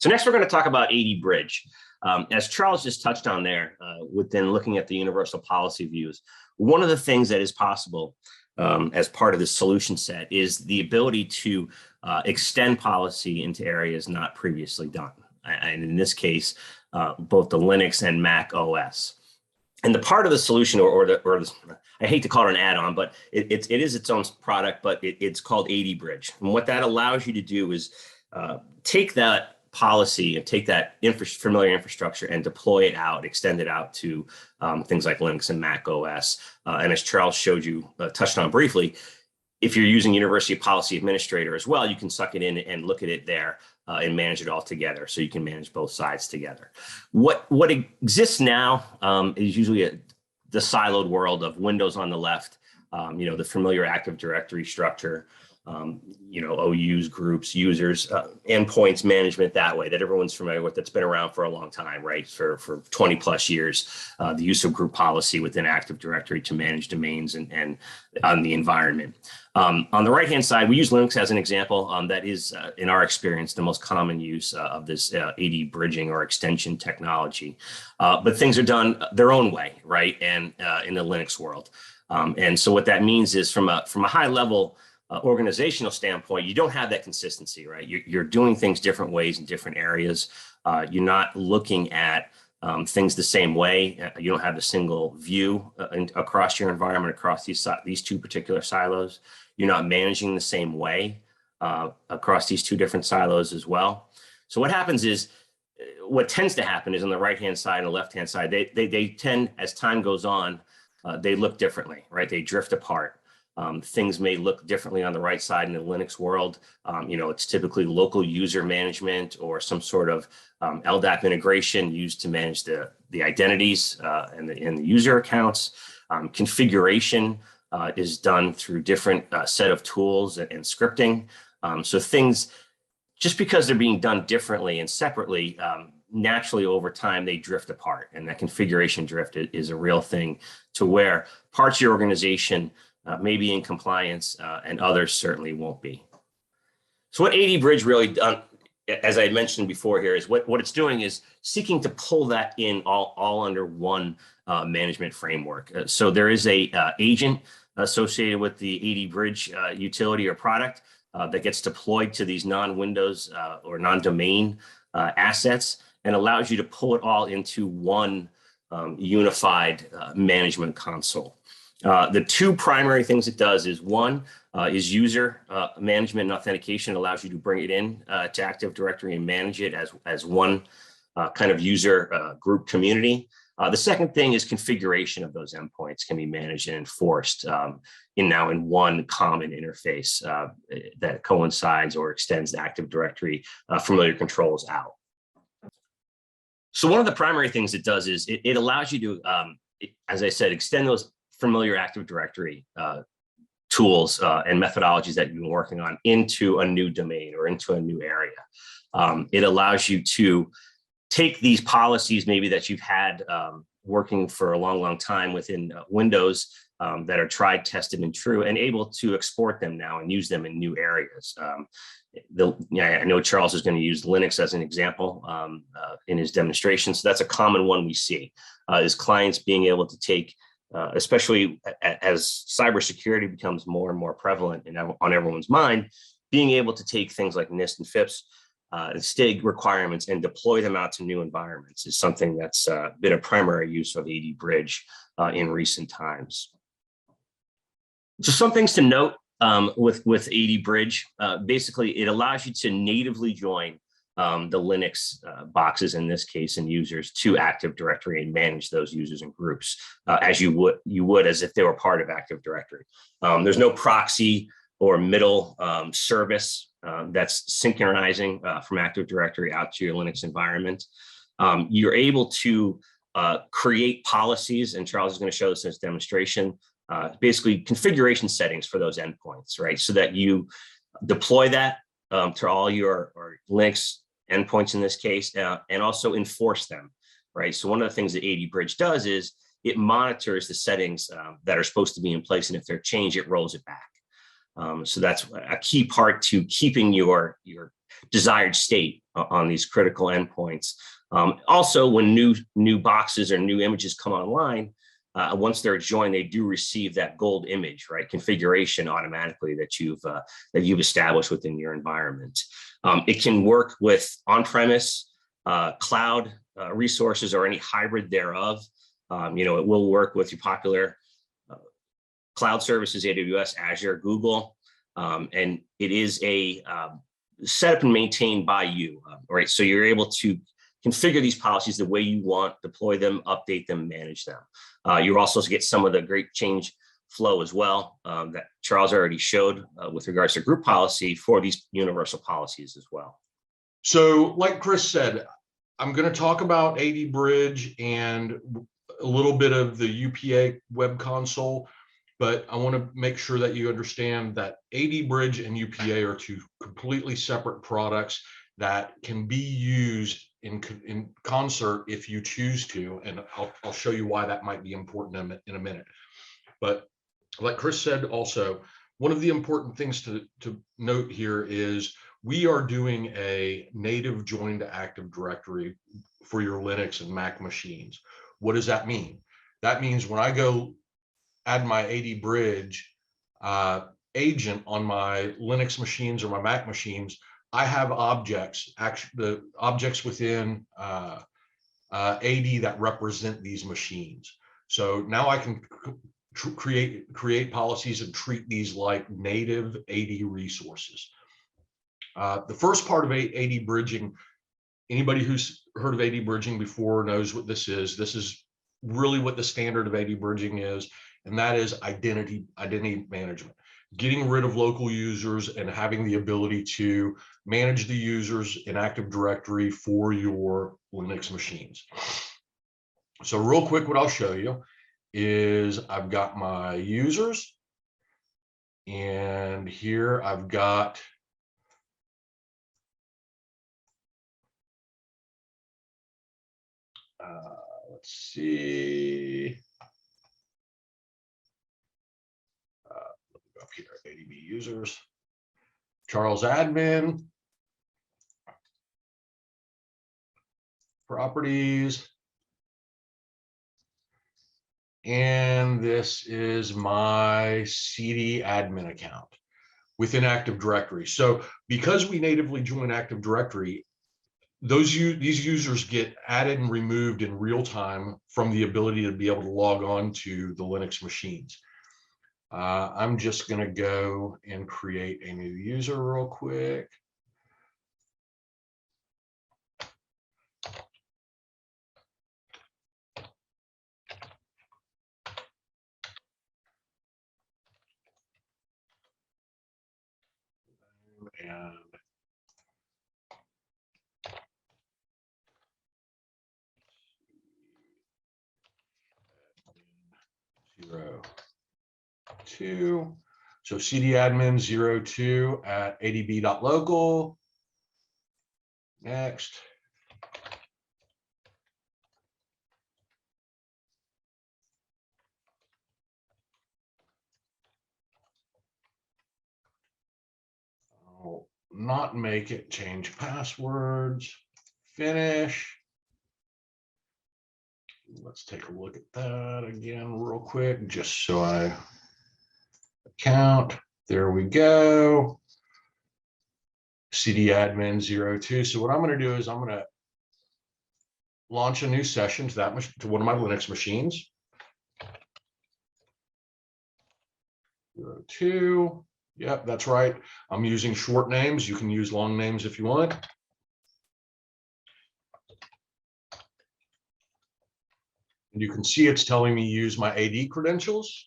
So next we're going to talk about AD Bridge. As Charles just touched on there, within looking at the universal policy views, one of the things that is possible as part of the solution set is the ability to extend policy into areas not previously done. And in this case, both the Linux and Mac OS. And the part of the solution, I hate to call it an add-on, but it is its own product, but it's called AD Bridge. And what that allows you to do is take that policy and take that familiar infrastructure and deploy it out, extend it out to things like Linux and Mac OS. And as Charles showed you, touched on briefly, if you're using University Policy Administrator as well, you can suck it in and look at it there and manage it all together. So you can manage both sides together. What exists now is usually the siloed world of Windows on the left, the familiar Active Directory structure, OUs, groups, users, endpoints management that way that everyone's familiar with, that's been around for a long time, right? For 20 plus years, the use of group policy within Active Directory to manage domains and on the environment. On the right-hand side, we use Linux as an example. That is, in our experience, the most common use of this AD bridging or extension technology. But things are done their own way, right? And in the Linux world. And so what that means is from a high level organizational standpoint, you don't have that consistency, right? You're doing things different ways in different areas. You're not looking at things the same way. You don't have a single view across your environment, across these two particular silos. You're not managing the same way across these two different silos as well. So what tends to happen is on the right-hand side and the left-hand side, they tend, as time goes on, they look differently, right? They drift apart. Things may look differently on the right side in the Linux world. It's typically local user management or some sort of LDAP integration used to manage the identities and the user accounts. Configuration is done through different set of tools and scripting. So things, just because they're being done differently and separately, naturally over time, they drift apart. And that configuration drift is a real thing to where parts of your organization may be in compliance and others certainly won't be. So what AD Bridge really done, as I mentioned before here, is what it's doing is seeking to pull that in all under one management framework. So there is a agent associated with the AD Bridge utility or product that gets deployed to these non-Windows or non-domain assets and allows you to pull it all into one unified management console. The two primary things it does is one is user management and authentication. It allows you to bring it in to Active Directory and manage it as one kind of user group community. The second thing is configuration of those endpoints can be managed and enforced in one common interface that coincides or extends the Active Directory familiar controls out. So one of the primary things it does is it allows you to, as I said, extend those familiar Active Directory tools and methodologies that you've been working on into a new domain or into a new area. It allows you to take these policies maybe that you've had working for a long time within Windows that are tried, tested, and true, and able to export them now and use them in new areas. I know Charles is going to use Linux as an example in his demonstration. So that's a common one we see is clients being able to take, especially as cybersecurity becomes more and more prevalent and on everyone's mind, being able to take things like NIST and FIPS and STIG requirements and deploy them out to new environments is something that's been a primary use of AD Bridge in recent times. So some things to note with AD Bridge, basically it allows you to natively join the Linux boxes in this case and users to Active Directory and manage those users and groups as you would as if they were part of Active Directory. There's no proxy or middle service that's synchronizing from Active Directory out to your Linux environment. You're able to create policies, and Charles is going to show this in his demonstration, basically configuration settings for those endpoints, right? So that you deploy that to all your Linux endpoints in this case, and also enforce them, right? So one of the things that AD Bridge does is it monitors the settings that are supposed to be in place, and if they're changed, it rolls it back. So that's a key part to keeping your desired state on these critical endpoints. Also, when new boxes or new images come online, once they're joined, they do receive that gold image, right, configuration automatically that you've established within your environment. It can work with on-premise, cloud resources, or any hybrid thereof. It will work with your popular cloud services, AWS, Azure, Google, and it is a set up and maintained by you, right? So you're able to configure these policies the way you want, deploy them, update them, manage them. You're also to get some of the great change flow as well that Charles already showed with regards to group policy for these universal policies as well. So like Chris said, I'm going to talk about AD Bridge and a little bit of the UPA web console, but I want to make sure that you understand that AD Bridge and UPA are two completely separate products that can be used in concert if you choose to, and I'll show you why that might be important in a minute. But like Chris said, also, one of the important things to note here is we are doing a native joined Active Directory for your Linux and Mac machines. What does that mean? That means when I go add my AD Bridge agent on my Linux machines or my Mac machines, I have objects, the objects within AD that represent these machines. So now I can create policies and treat these like native AD resources. The first part of AD bridging, anybody who's heard of AD bridging before knows what this is. This is really what the standard of AD bridging is, and that is identity management. Getting rid of local users and having the ability to manage the users in Active Directory for your Linux machines. So real quick, what I'll show you is I've got my users, and here I've got let's see. Up here, ADB users, Charles admin, properties, and this is my CD admin account within Active Directory. So because we natively join Active Directory, these users get added and removed in real time from the ability to be able to log on to the Linux machines. I'm just going to go and create a new user real quick. And zero 2. So CD admin 02 at adb.local. Next. I'll not make it change passwords. Finish. Let's take a look at that again real quick, just so I account. There we go. CD admin 02. So what I'm going to do is I'm going to launch a new session to one of my Linux machines. 02. Yep, that's right. I'm using short names. You can use long names if you want. And you can see it's telling me use my AD credentials.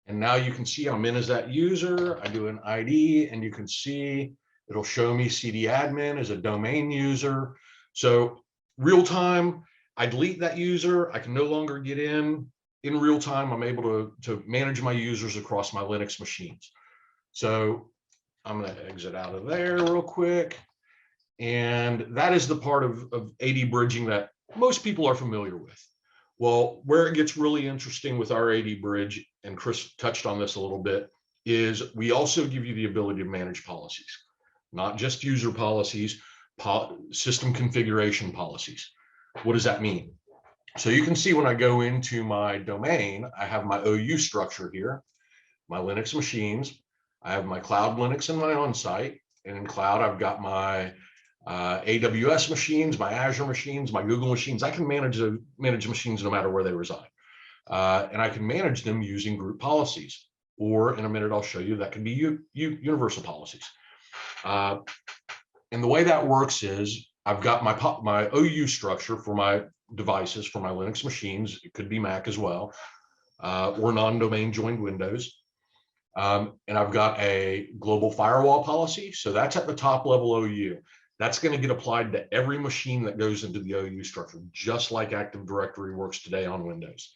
And now you can see I'm in as that user. I do an ID, and you can see it'll show me CD admin as a domain user. So real time, I delete that user. I can no longer get in real time. I'm able to manage my users across my Linux machines. So I'm going to exit out of there real quick. And that is the part of AD bridging that most people are familiar with. Well, where it gets really interesting with our AD bridge, and Chris touched on this a little bit, is we also give you the ability to manage policies, not just user policies, system configuration policies. What does that mean? So you can see when I go into my domain, I have my OU structure here, my Linux machines. I have my cloud Linux and my on-site. And in cloud, I've got my AWS machines, my Azure machines, my Google machines. I can manage machines no matter where they reside. And I can manage them using group policies. Or in a minute, I'll show you that can be universal policies. And the way that works is I've got my OU structure for my devices, for my Linux machines. It could be Mac as well, or non-domain joined Windows. And I've got a global firewall policy. So that's at the top level OU. That's going to get applied to every machine that goes into the OU structure, just like Active Directory works today on Windows.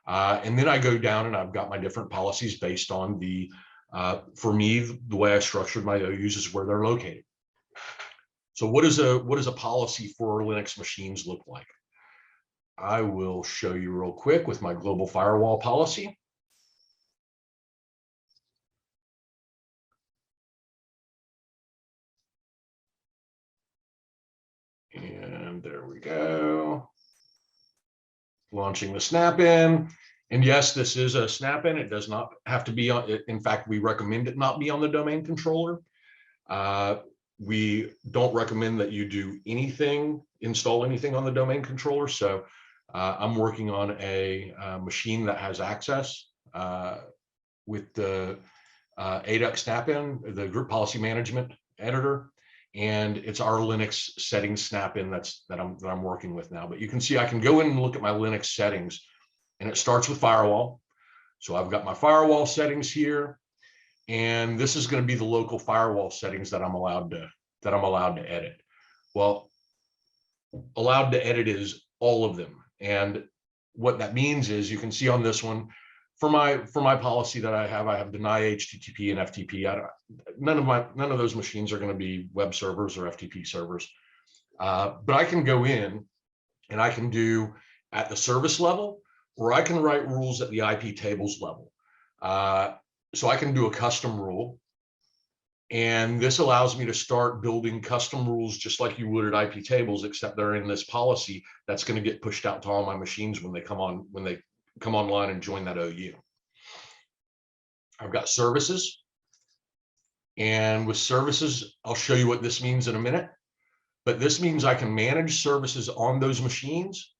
And then I go down and I've got my different policies based on the, for me, the way I structured my OUs is where they're located. So what does a policy for Linux machines look like? I will show you real quick with my global firewall policy. And there we go. Launching the snap-in. And yes, this is a snap-in. It does not have to be on. In fact, we recommend it not be on the domain controller. We don't recommend that you do anything, install anything on the domain controller. So I'm working on a machine that has access with the ADUC snap-in, the group policy management editor. And it's our Linux settings snap-in that I'm working with now. But you can see I can go in and look at my Linux settings, and it starts with firewall. So I've got my firewall settings here, and this is going to be the local firewall settings that I'm allowed to edit. Well, allowed to edit is all of them, and what that means is you can see on this one, for my policy that I have deny HTTP and FTP. None of those machines are going to be web servers or FTP servers, but I can go in and I can do at the service level, or I can write rules at the IP tables level. So I can do a custom rule, and this allows me to start building custom rules just like you would at IP tables, except they're in this policy that's going to get pushed out to all my machines when they come online and join that OU. I've got services, and with services, I'll show you what this means in a minute, but this means I can manage services on those machines,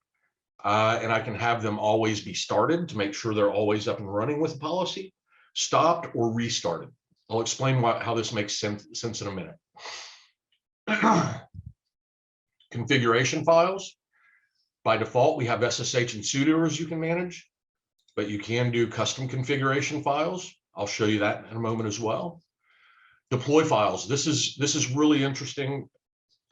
and I can have them always be started to make sure they're always up and running with the policy, stopped or restarted. I'll explain how this makes sense in a minute. Configuration files. By default, we have SSH and sudoers you can manage, but you can do custom configuration files. I'll show you that in a moment as well. Deploy files. This is really interesting.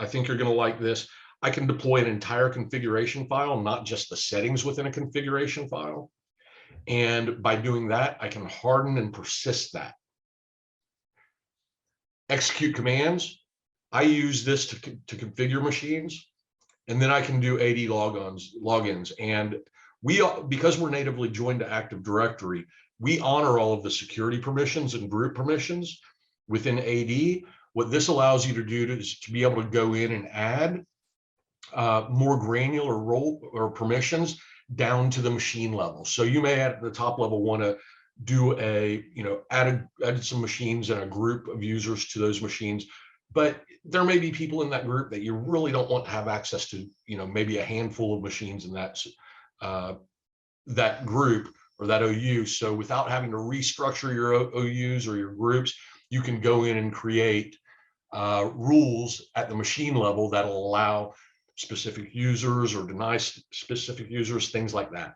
I think you're going to like this. I can deploy an entire configuration file, not just the settings within a configuration file. And by doing that, I can harden and persist that. Execute commands. I use this to configure machines, and then I can do AD logins. And because we're natively joined to Active Directory, we honor all of the security permissions and group permissions within AD. What this allows you to do is to be able to go in and add more granular role or permissions down to the machine level. So you may at the top level want to do added some machines and a group of users to those machines, but there may be people in that group that you really don't want to have access to, maybe a handful of machines in that group or that OU. So without having to restructure your OUs or your groups, you can go in and create rules at the machine level that'll allow specific users or deny specific users, things like that.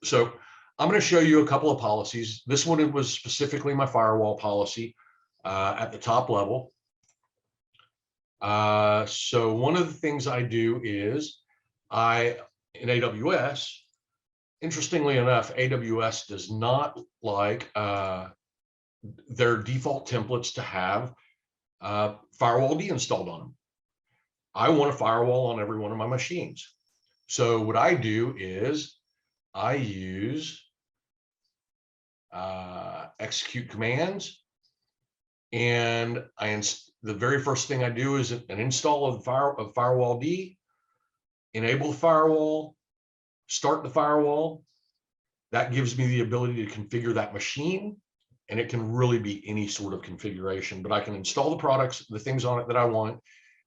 So I'm going to show you a couple of policies. This one was specifically my firewall policy at the top level. So one of the things I do is in AWS, interestingly enough, AWS does not like their default templates to have firewall installed on them. I want a firewall on every one of my machines. So what I do is I use execute commands. And the very first thing I do is an install of firewall D, enable the firewall, start the firewall. That gives me the ability to configure that machine, and it can really be any sort of configuration, but I can install the products, the things on it that I want.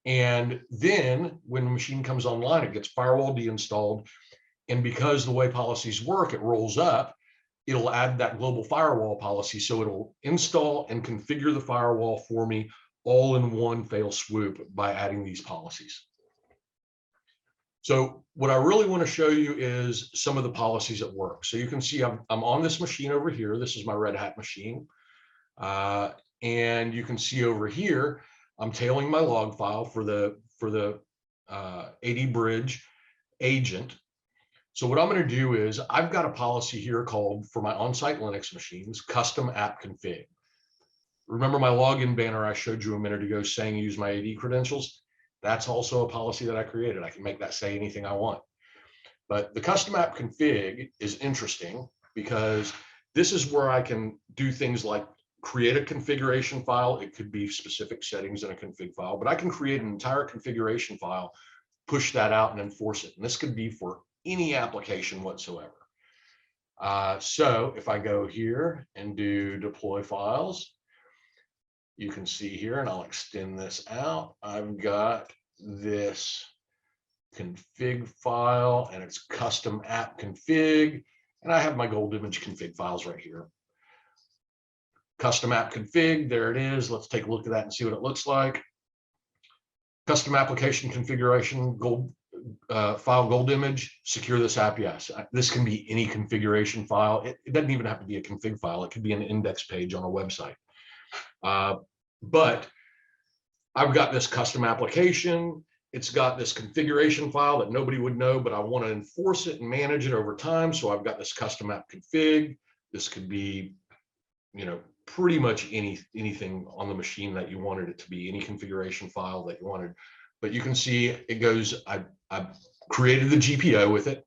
And then when the machine comes online, it gets firewall deinstalled. And because the way policies work, it rolls up, it'll add that global firewall policy. So it'll install and configure the firewall for me all in one fell swoop by adding these policies. So what I really want to show you is some of the policies at work. So you can see I'm on this machine over here. This is my Red Hat machine. And you can see over here, I'm tailing my log file for the AD Bridge agent. So what I'm going to do is I've got a policy here called, for my on-site Linux machines, custom app config. Remember my login banner I showed you a minute ago saying use my AD credentials? That's also a policy that I created. I can make that say anything I want. But the custom app config is interesting because this is where I can do things like create a configuration file. It could be specific settings in a config file, but I can create an entire configuration file, push that out and enforce it. And this could be for any application whatsoever. So if I go here and do deploy files, you can see here, and I'll extend this out. I've got this config file and it's custom app config. And I have my gold image config files right here. Custom app config, there it is. Let's take a look at that and see what it looks like. Custom application configuration, gold file, gold image, secure this app, yes. This can be any configuration file. It doesn't even have to be a config file. It could be an index page on a website. But I've got this custom application. It's got this configuration file that nobody would know, but I want to enforce it and manage it over time. So I've got this custom app config. This could be, you know, pretty much anything on the machine that you wanted it to be, any configuration file that you wanted. But you can see it goes, I created the GPO with it,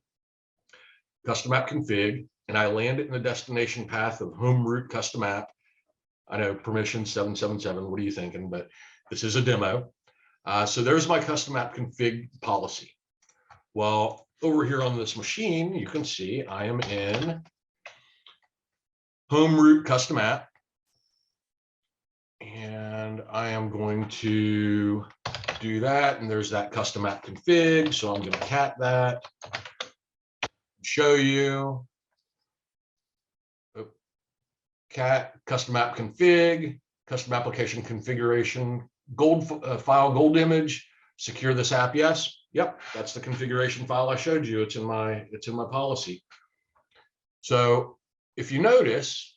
custom app config, and I land it in the destination path of home root custom app. I know permission 777, what are you thinking? But this is a demo. So there's my custom app config policy. Well, over here on this machine, you can see I am in home root custom app. And I am going to do that. And there's that custom app config. So I'm going to cat that, show you. Cat custom app config, custom application configuration, gold file, gold image, secure this app, yes. Yep, that's the configuration file I showed you. It's in my policy. So if you notice,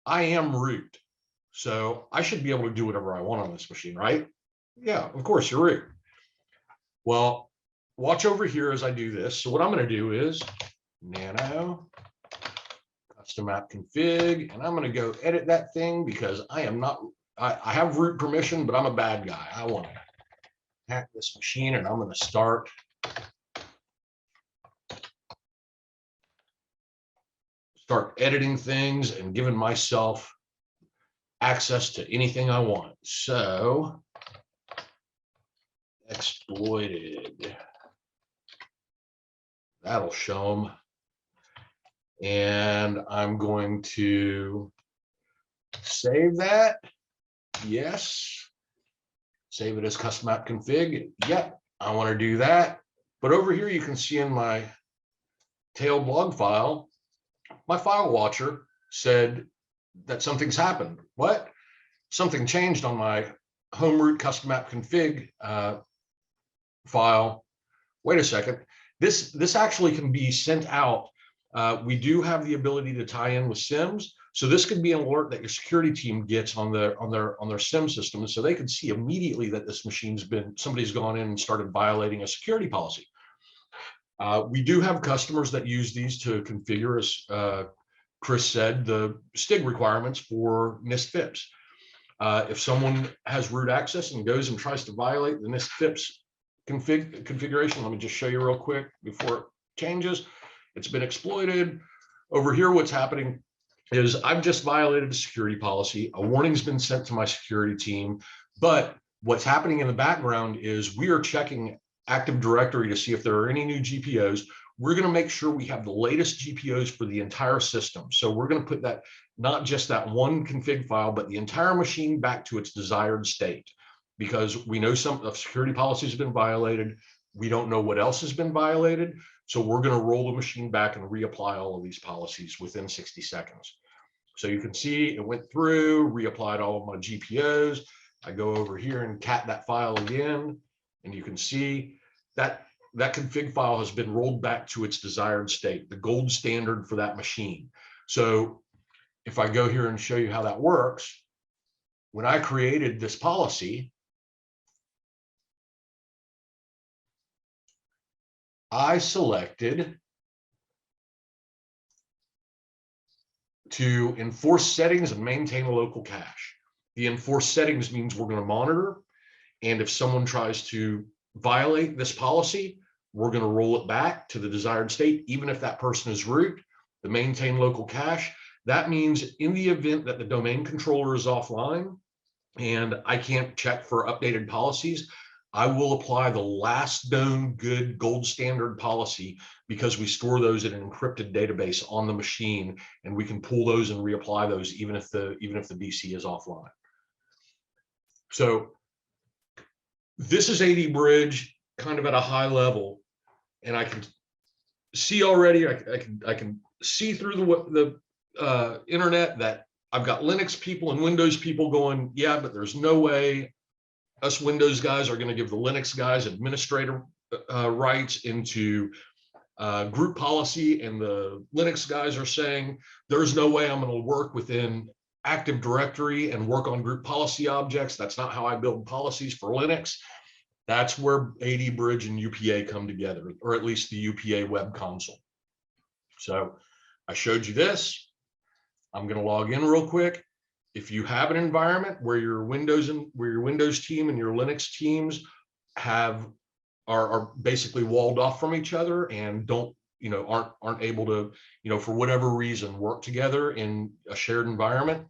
I am root. So I should be able to do whatever I want on this machine, right? Yeah, of course, you're root. Well, watch over here as I do this. So what I'm going to do is nano custom app config, and I'm going to go edit that thing because I am not, I have root permission, but I'm a bad guy. I want to hack this machine, and I'm going to start editing things and giving myself access to anything I want. So exploited, that'll show them. And I'm going to save that. Yes. Save it as custom app config. Yep, I want to do that. But over here, you can see in my tailed log file, my file watcher said that something's happened. What? Something changed on my home root custom app config file. Wait a second. This actually can be sent out. We do have the ability to tie in with SIMs. So this could be an alert that your security team gets on their SIM system. So they can see immediately that this somebody's gone in and started violating a security policy. We do have customers that use these to configure, as Chris said, the STIG requirements for NIST FIPS. If someone has root access and goes and tries to violate the NIST FIPS configuration, let me just show you real quick before it changes. It's been exploited. over here, what's happening is I've just violated a security policy. A warning's been sent to my security team, but what's happening in the background is we are checking Active Directory to see if there are any new GPOs. We're going to make sure we have the latest GPOs for the entire system. So we're going to put that, not just that one config file, but the entire machine back to its desired state, because we know some of security policies have been violated. We don't know what else has been violated. So we're going to roll the machine back and reapply all of these policies within 60 seconds. So you can see it went through, reapplied all of my GPOs. I go over here and cat that file again, and you can see that that config file has been rolled back to its desired state, the gold standard for that machine. So if I go here and show you how that works, when I created this policy, I selected to enforce settings and maintain a local cache. The enforce settings means we're going to monitor, and if someone tries to violate this policy, we're going to roll it back to the desired state, even if that person is root. The maintain local cache, that means in the event that the domain controller is offline and I can't check for updated policies, I will apply the last known good gold standard policy, because we store those in an encrypted database on the machine, and we can pull those and reapply those even if the DC is offline. So this is AD Bridge kind of at a high level, and I can see already, I can see through the internet that I've got Linux people and Windows people going, yeah, but there's no way us Windows guys are going to give the Linux guys administrator rights into group policy, and the Linux guys are saying there's no way I'm going to work within Active Directory and work on group policy objects. That's not how I build policies for Linux. That's where AD Bridge and UPA come together, or at least the UPA web console. So I showed you this. I'm going to log in real quick. If you have an environment where your Windows team and your Linux teams are basically walled off from each other and aren't able to, for whatever reason, work together in a shared environment,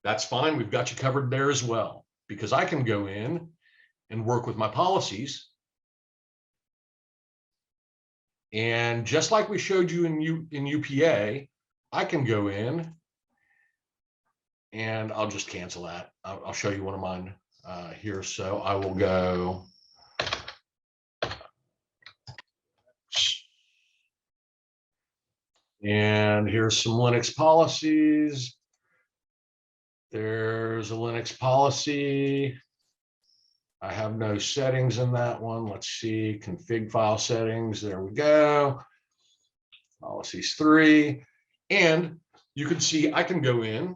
that's fine. We've got you covered there as well, because I can go in and work with my policies. And just like we showed you in UPA, I can go in, and I'll just cancel that. I'll show you one of mine here. So I will go. And here's some Linux policies. There's a Linux policy. I have no settings in that one. Let's see, config file settings. There we go. Policies 3. And you can see I can go in.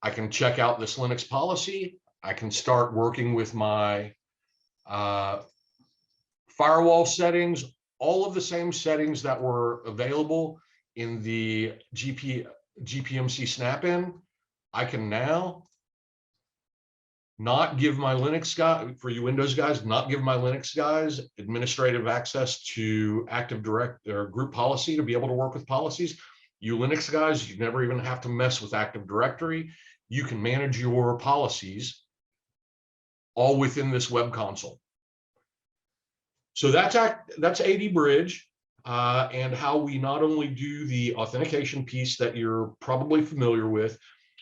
I can check out this Linux policy. I can start working with my firewall settings, all of the same settings that were available in the GPMC snap-in. I can now not give my Linux guy, for you Windows guys, not give my Linux guys administrative access to Active Directory or group policy to be able to work with policies. You Linux guys, you never even have to mess with Active Directory. You can manage your policies all within this web console. So that's AD Bridge and how we not only do the authentication piece that you're probably familiar with,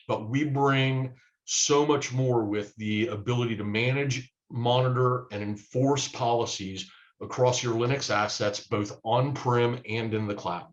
but we bring so much more with the ability to manage, monitor, and enforce policies across your Linux assets, both on-prem and in the cloud.